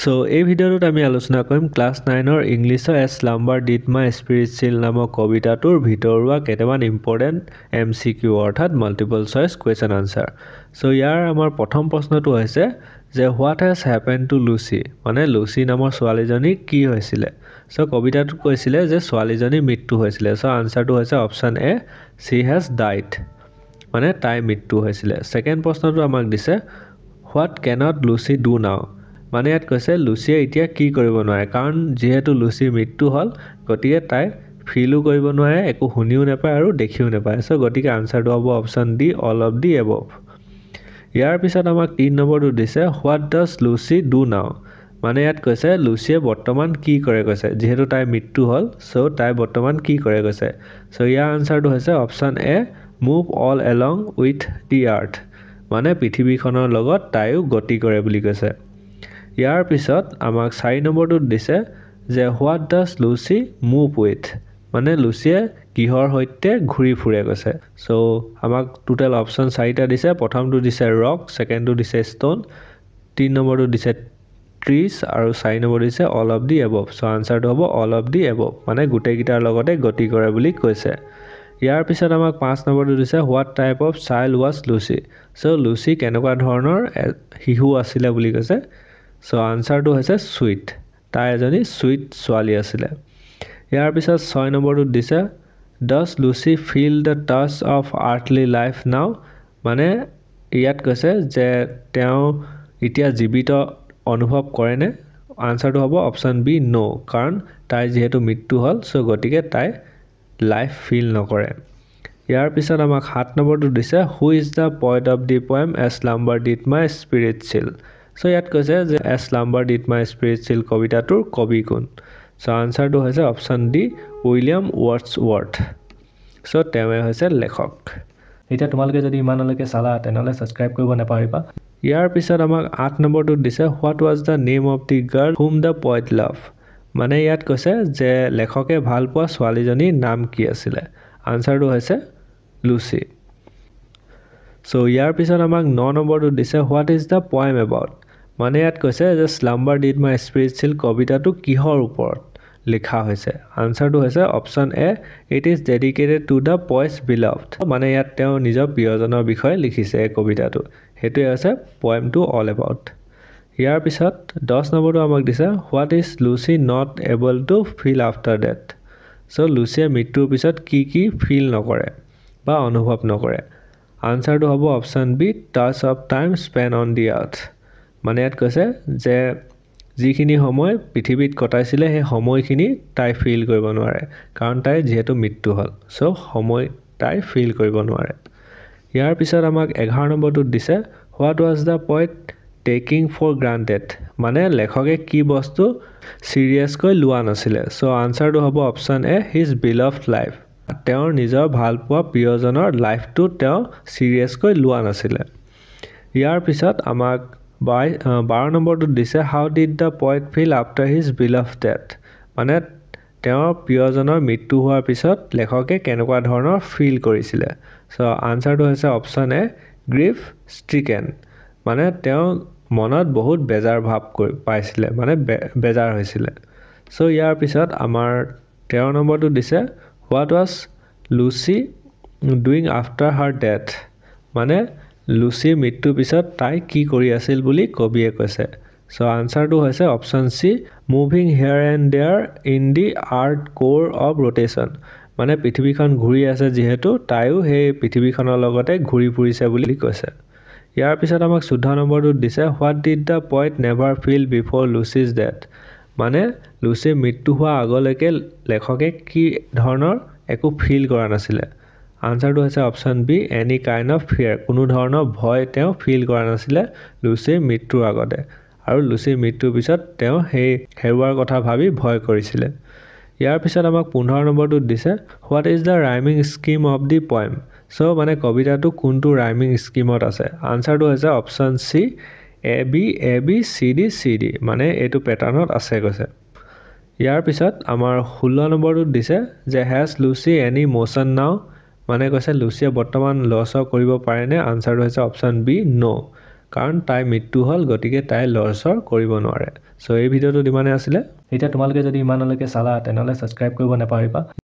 So এই ভিডিওটোত আমি আলোচনা কৰিম ক্লাছ 9 ৰ ইংলিছৰ এ স্লাম্বাৰ ডিড মাই স্পিৰিট চিল নামৰ কবিতাটোৰ ভিতৰুৱা কেইটামান ইম্পৰ্টেণ্ট MCQ অৰ্থাৎ multiple choice question answer. So ইয়াৰ আমাৰ প্ৰথম প্ৰশ্নটো হৈছে যে what has happen to Lucy, মানে লুচি নামৰ ছোৱালীজনী কি হৈছিলে। সো কবিতাটোত কৈছিলে যে ছোৱালীজনী মৃত্যু হৈছিলে। সো আনসাৰটো হৈছে option A, she has died, মানে তাই মৃত্যু হৈছিলে। সেকেন্ড প্ৰশ্নটো আমাক দিছে what cannot luchi do now, মানে ইয়াত কৈছে লুচিয়ে এতিয়া কি কৰিব নোৱাৰে, কাৰণ যিহেতু লুচিৰ মৃত্যু হ'ল গতিকে তাই ফিলো কৰিব নোৱাৰে, একো শুনিও নাপায় আৰু দেখিও নাপায়। সো গতিকে আনসাৰটো হ'ব option D, all of the above. ইয়াৰ পিছত আমাক 3 নম্বৰটো দিছে what does luchi do now, মানে ইয়াত কৈছে লুচিয়ে বৰ্তমান কি কৰে কৈছে, যিহেতু তাইৰ মৃত্যু হ'ল সো তাই বৰ্তমান কি কৰে কৈছে। সো ইয়াৰ আনসাৰটো হৈছে option A, move all along with the earth, মানে পৃথিৱীখনৰ লগত তাইও গতি কৰে বুলি কৈছে। ইয়াৰ পিছত আমাক 4 নম্বৰটোত দিছে যে what does luchi move with, মানে লুচিয়ে কিহৰ সৈতে ঘূৰি ফুৰে কৈছে। সো আমাক টোটেল অপশ্যন 4টা দিছে। প্ৰথমটো দিছে ৰক, সেকেন্ডটো দিছে ষ্টন, 3 নম্বৰটো দিছে ট্ৰিজ আৰু 4 নম্বৰ দিছে all of the above. So আনসাৰটো হ'ব অল অফ দি এবভ, মানে গোটেইকেইটাৰ লগতে গতি কৰে বুলি কৈছে। ইয়াৰ পিছত আমাক 5 নম্বৰটো দিছে what type of child was Lucy, so Lucy কেনেকুৱা ধৰণৰ শিশু আছিলে বুলি কৈছে। সো আনসাৰটো হৈছে সুইট, তাই এজনী সুইট ছোৱালী আছিলে। ইয়াৰ পিছত 6 নম্বৰটোত দিছে does Lucy feel the touch of earthly life now, মানে ইয়াত কৈছে যে তেওঁ এতিয়া জীৱিত অনুভৱ কৰেনে। আনসাৰটো হ'ব অপশ্যন বি, নো, কাৰণ তাই যিহেতু মৃত্যু হ'ল সো গতিকে তাই লাইফ ফিল নকৰে। ইয়াৰ পিছত আমাক 7 নম্বৰটো দিছে who is the point of the poem a slumber did my spirit chill. So ইয়াত কৈছে যে এ স্লাম্বাৰ ডিড মাই স্পিৰিট চিল কবিতাটোৰ কবি কোন। সো আনসাৰটো হৈছে option D, William Wordsworth. So তেওঁৱে হৈছে লেখক। এতিয়া তোমালোকে যদি ইমানলৈকে চালা তেনেহ'লে ছাবস্ক্ৰাইব কৰিব নাপাহৰিবা। ইয়াৰ পিছত আমাক 8 নম্বৰটোত দিছে what was the name of the girl whom the poet love, মানে ইয়াত কৈছে যে লেখকে ভাল পোৱা ছোৱালীজনীৰ নাম কি আছিলে। আনসাৰটো হৈছে লুচি। সো ইয়াৰ পিছত আমাক 9 নম্বৰটোত দিছে what is the poem about, মানে ইয়াত কৈছে যে স্লাম্বাৰ ডিড মাই স্পিৰিট চিল কবিতাটো কিহৰ ওপৰত লিখা হৈছে। আনসাৰটো হৈছে option A, it is dedicated to the poet's beloved, মানে ইয়াত তেওঁ নিজৰ প্ৰিয়জনৰ বিষয়ে লিখিছে এই কবিতাটো, সেইটোৱে হৈছে পয়েমটো অল এবাউট। ইয়াৰ পিছত 10 নম্বৰটো আমাক দিছে what is Lucy not able to feel after death, so লুচিয়ে মৃত্যুৰ পিছত কি কি ফিল নকৰে বা অনুভৱ নকৰে। আনসাৰটো হ'ব option B, touch of time span on the earth, মানে ইয়াত কৈছে যে যিখিনি সময় পৃথিৱীত কটাইছিলে সেই সময়খিনি তাই ফিল কৰিব নোৱাৰে, কাৰণ তাই যিহেতু মৃত্যু হ'ল সো সময় তাই ফিল কৰিব নোৱাৰে। ইয়াৰ পিছত আমাক 11 নম্বৰটোত দিছে what was the poet taking for granted, মানে লেখকে কি বস্তু চিৰিয়াছকৈ লোৱা নাছিলে। সো আনসাৰটো হ'ব option A, his beloved life, তেওঁৰ নিজৰ ভালপোৱা প্ৰিয়জনৰ লাইফটো তেওঁ চিৰিয়াছকৈ লোৱা নাছিলে। ইয়াৰ পিছত আমাক 12 নম্বৰটোত দিছে how did the poet feel after his beloved death, মানে তেওঁৰ প্ৰিয়জনৰ মৃত্যু হোৱাৰ পিছত লেখকে কেনেকুৱা ধৰণৰ ফিল কৰিছিলে। সো আনসাৰটো হৈছে অপশ্যন এ, গ্ৰীফ ষ্ট্ৰিকেন, মানে তেওঁ মনত বহুত বেজাৰ ভাৱ পাইছিলে, মানে বেজাৰ হৈছিলে। সো ইয়াৰ পিছত আমাৰ 13 নম্বৰটো দিছে what was luchi doing after her death, মানে লুচিৰ মৃত্যুৰ পিছত তাই কি কৰি আছিল বুলি কবিয়ে কৈছে। সো আনসাৰটো হৈছে option C, moving here and there in the earth course of rotation, মানে পৃথিৱীখন ঘূৰি আছে যিহেতু তাইও সেই পৃথিৱীখনৰ লগতে ঘূৰি ফুৰিছে বুলি কৈছে। ইয়াৰ পিছত আমাক 14 নম্বৰটোত দিছে what did the poet never feel before Lucy's death, মানে লুচিৰ মৃত্যু হোৱা আগলৈকে লেখকে কি ধৰণৰ একো ফিল কৰা নাছিলে। আনসাৰটো হৈছে option B, any kind of fear, কোনো ধৰণৰ ভয় তেওঁ ফিল কৰা নাছিলে লুচিৰ মৃত্যুৰ আগতে, আৰু লুচিৰ মৃত্যুৰ পিছত তেওঁ সেই হেৰুৱাৰ কথা ভাবি ভয় কৰিছিলে। ইয়াৰ পিছত আমাক 15 নম্বৰটোত দিছে what is the rhyming scheme of the poem, so মানে কবিতাটো কোনটো ৰাইমিং স্কিমত আছে। আনসাৰটো হৈছে option C, A B C D, মানে এইটো পেটাৰ্ণত আছে কৈছে। ইয়াৰ পিছত আমাৰ 16 নম্বৰটোত দিছে যে হেজ লুচি এনি মোশ্যন নাও, মানে কৈছে লুচিয়ে বৰ্তমান লৰচৰ কৰিব পাৰেনে। আনসাৰটো হৈছে অপশ্যন বি, নো, কাৰণ তাইৰ মৃত্যু হ'ল গতিকে তাই লৰচৰ কৰিব নোৱাৰে চ' এই ভিডিঅ'টোত ইমানে আছিলে এতিয়া তোমালোকে যদি ইমানলৈকে চালা তেনেহ'লে ছাবস্ক্ৰাইব কৰিব নাপাহৰিবা